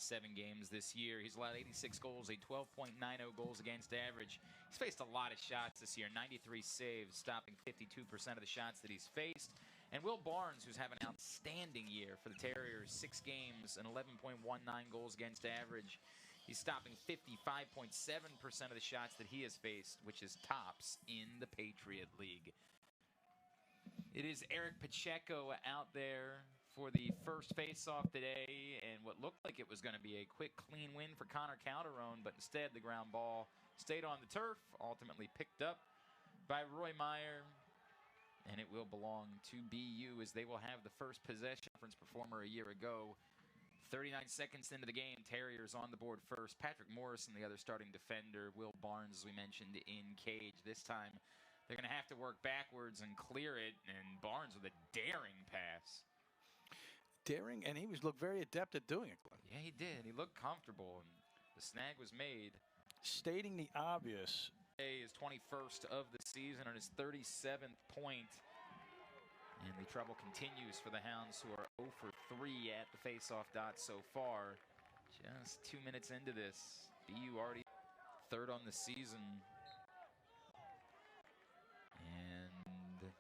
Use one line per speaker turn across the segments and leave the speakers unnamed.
7 games this year. He's allowed 86 goals, a 12.90 goals against average. He's faced a lot of shots this year, 93 saves, stopping 52% of the shots that he's faced. And Will Barnes, who's having an outstanding year for the Terriers, 6 games and 11.19 goals against average. He's stopping 55.7% of the shots that he has faced, which is tops in the Patriot League. It is Eric Pacheco out there for the first face-off today, and what looked like it was going to be a quick, clean win for Conor Calderone, but instead the ground ball stayed on the turf, ultimately picked up by Roy Meyer, and it will belong to BU as they will have the first possession. Conference performer a year ago. 39 seconds into the game, Terriers on the board first. Patrick Morrison, the other starting defender. Will Barnes, as we mentioned, in cage. This time, they're going to have to work backwards and clear it, and Barnes with a daring pass.
Daring, and he looked very adept at doing it.
Yeah, he did. He looked comfortable, and the snag was made.
Stating the obvious.
His 21st of the season on his 37th point. And the trouble continues for the Hounds, who are 0 for 3 at the face-off dot so far. Just 2 minutes into this. BU already 3rd on the season. And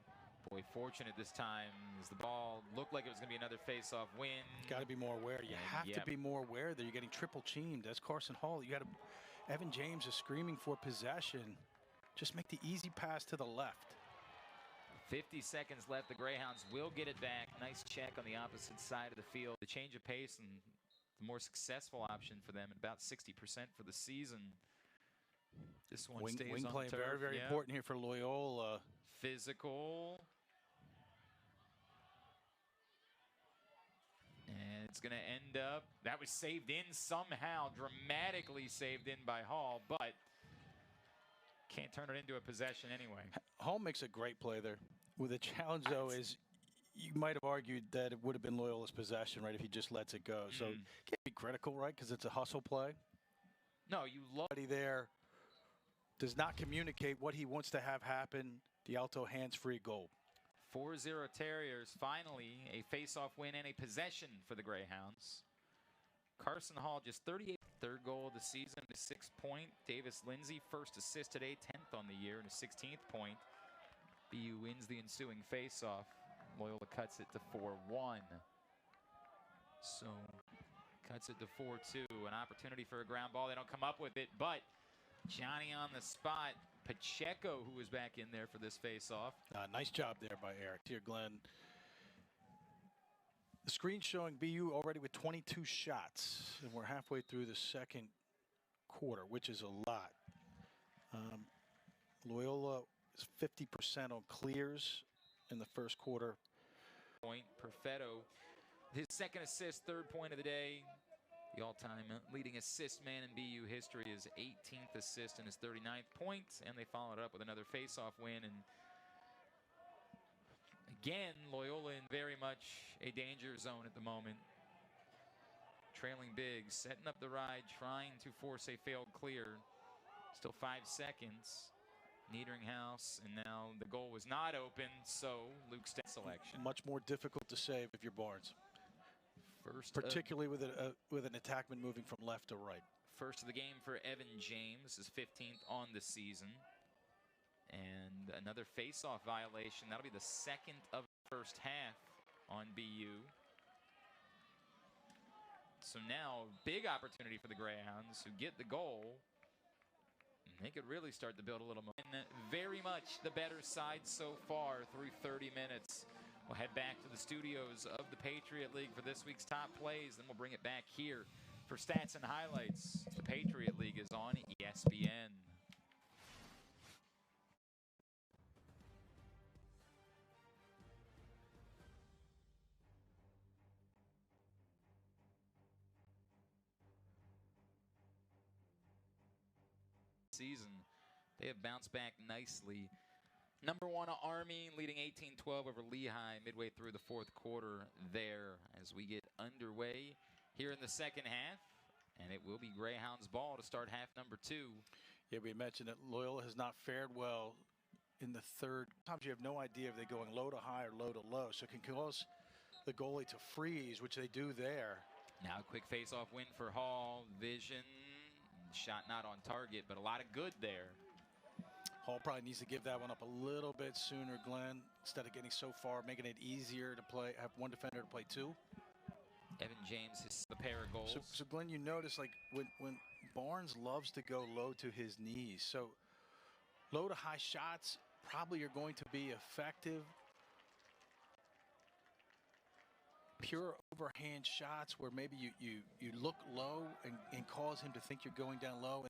boy, fortunate this time as the ball looked like it was going to be another face-off win.
Got to be more aware. You have to be more aware that you're getting triple teamed. That's Carson Hall. You got to. Evan James is screaming for possession. Just make the easy pass to the left.
50 seconds left. The Greyhounds will get it back. Nice check on the opposite side of the field. The change of pace and the more successful option for them at about 60% for the season. This one stays
wing
on
play,
the turf.
very important here for Loyola.
Physical. And it's going to end up, that was saved in somehow, dramatically saved in by Hall, but can't turn it into a possession anyway.
Hall makes a great play there. Well, the challenge, though, is you might have argued that it would have been Loyola's possession, right, if he just lets it go. So can't be critical, right, because it's a hustle play.
No, you love
there. Does not communicate what he wants to have happen. The Alto hands-free goal.
4-0 Terriers. Finally, a face-off win and a possession for the Greyhounds. Carson Hall just 38th, 3rd goal of the season, a 6-point. Davis Lindsay, first assist today, 10th on the year, and a 16th point. BU wins the ensuing face-off. Loyola cuts it to 4-1. So, cuts it to 4-2. An opportunity for a ground ball. They don't come up with it, but Johnny on the spot. Pacheco, who was back in there for this face-off.
Nice job there by Eric. Here, Glenn. The screen showing BU already with 22 shots, and we're halfway through the second quarter, which is a lot. Loyola is 50% on clears in the first quarter.
Point, Perfetto, his 2nd assist, 3rd point of the day. The all-time leading assist man in BU history, his 18th assist and his 39th point, and they followed up with another face-off win. And again, Loyola in very much a danger zone at the moment. Trailing big, setting up the ride, trying to force a failed clear. Still 5 seconds. Niederinghaus, and now the goal was not open, so Luke's selection.
Much more difficult to save if you're Barnes.
First,
particularly with an attackman moving from left to right.
First of the game for Evan James, his 15th on the season. And another face-off violation. That'll be the 2nd of the first half on BU. So now, big opportunity for the Greyhounds who get the goal. And they could really start to build a little momentum. Very much the better side so far through 30 minutes. We'll head back to the studios of the Patriot League for this week's top plays. Then we'll bring it back here for stats and highlights. The Patriot League is on ESPN. Season, they have bounced back nicely. Number 1 Army leading 18-12 over Lehigh midway through the 4th quarter there as we get underway here in the second half. And it will be Greyhounds ball to start half number 2.
Yeah, we mentioned that Loyola has not fared well in the third. Sometimes you have no idea if they're going low to high or low to low. So it can cause the goalie to freeze, which they do there.
Now a quick face-off win for Hall. Vision, shot not on target, but a lot of good there.
Hall probably needs to give that one up a little bit sooner, Glenn, instead of getting so far, making it easier to play, have one defender to play two.
Evan James hits the pair of goals.
So Glenn, you notice like when Barnes loves to go low to his knees, so low to high shots probably are going to be effective. Pure overhand shots where maybe you look low and cause him to think you're going down low.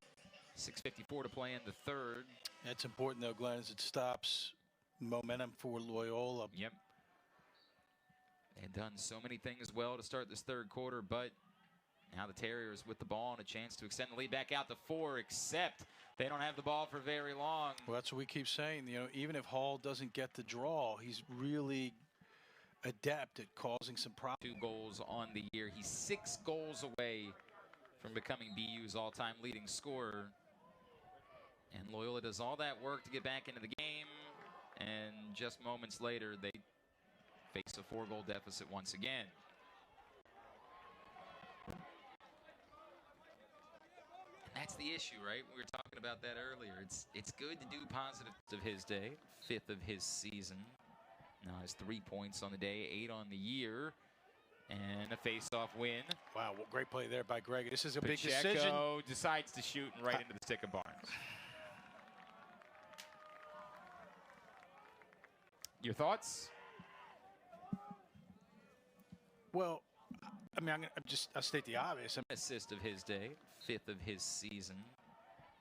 6:54 to play in the third.
That's important though, Glenn, as it stops momentum for Loyola.
Yep. They've done so many things well to start this third quarter, but now the Terriers with the ball and a chance to extend the lead back out to 4, except they don't have the ball for very long.
Well, that's what we keep saying. You know, even if Hall doesn't get the draw, he's really adept at causing some problems.
2 goals on the year. He's 6 goals away from becoming BU's all-time leading scorer. And Loyola does all that work to get back into the game, and just moments later, they face a 4-goal deficit once again. And that's the issue, right? We were talking about that earlier. It's good to do positive of his day, 5th of his season. Now has 3 points on the day, 8 on the year, and a face-off win.
Wow, well, great play there by Greg. This is a big decision.
Pacheco decides to shoot and right into the stick of Barnes. Your thoughts?
Well, I mean, I'll state the obvious.
Assist of his day, 5th of his season.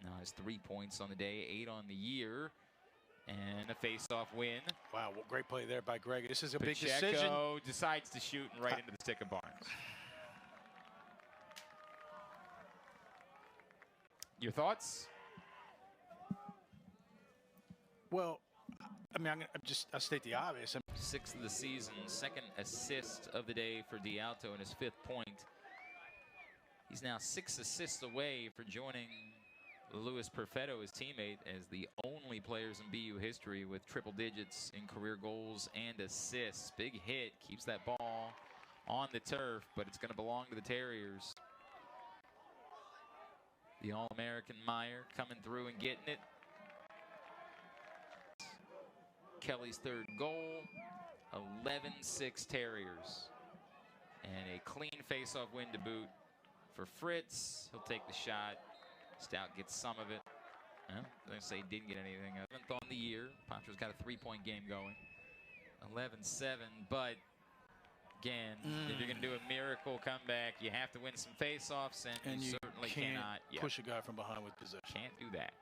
Now has 3 points on the day, 8 on the year, and a face-off win.
Wow, well, great play there by Greg. This is a big decision.
Pacheco decides to shoot and right into the stick of Barnes. Your thoughts?
Well, I mean, I'll state the obvious.
6th of the season, 2nd assist of the day for D'Alto and his 5th point. He's now 6 assists away for joining Luis Perfetto, his teammate, as the only players in BU history with triple digits in career goals and assists. Big hit, keeps that ball on the turf, but it's going to belong to the Terriers. The All-American Meyer coming through and getting it. Kelly's 3rd goal, 11-6 Terriers. And a clean face-off win to boot for Fritz. He'll take the shot. Stout gets some of it. Well, I'm going to say he didn't get anything. 7th on the year. Pacheco's got a 3-point game going. 11-7, but again, if you're going to do a miracle comeback, you have to win some face-offs, and you certainly cannot
push a guy from behind with possession.
Can't do that.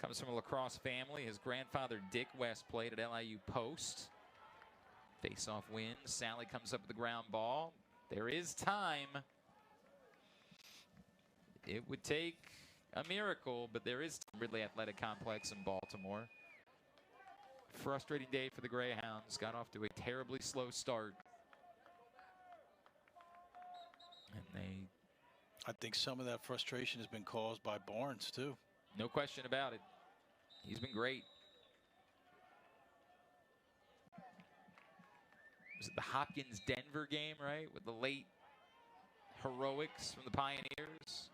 Comes from a Lacrosse family. His grandfather, Dick West, played at LIU Post. Face-off win. Sally comes up with the ground ball. There is time. It would take a miracle, but there is Ridley Athletic Complex in Baltimore. Frustrating day for the Greyhounds. Got off to a terribly slow start. And
I think some of that frustration has been caused by Barnes, too.
No question about it. He's been great. Was it the Hopkins-Denver game, right? With the late heroics from the Pioneers.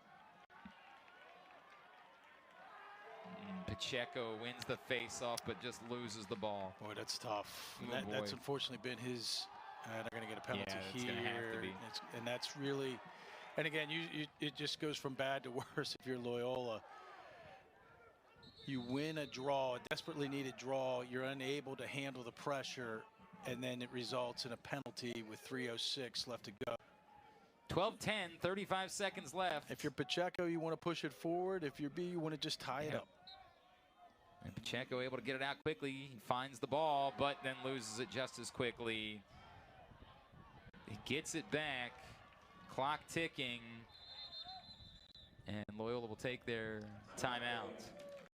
Pacheco wins the face-off, but just loses the ball.
Boy, that's tough. That's unfortunately been his. They're going to get a penalty here.
Going to have to be.
And that's really. And again, it just goes from bad to worse if you're Loyola. You win a draw, a desperately needed draw. You're unable to handle the pressure, and then it results in a penalty with 3:06 left to go.
12-10, 35 seconds left.
If you're Pacheco, you want to push it forward. If you're B, you want to just tie it up.
And Pacheco able to get it out quickly. He finds the ball, but then loses it just as quickly. He gets it back. Clock ticking. And Loyola will take their timeout.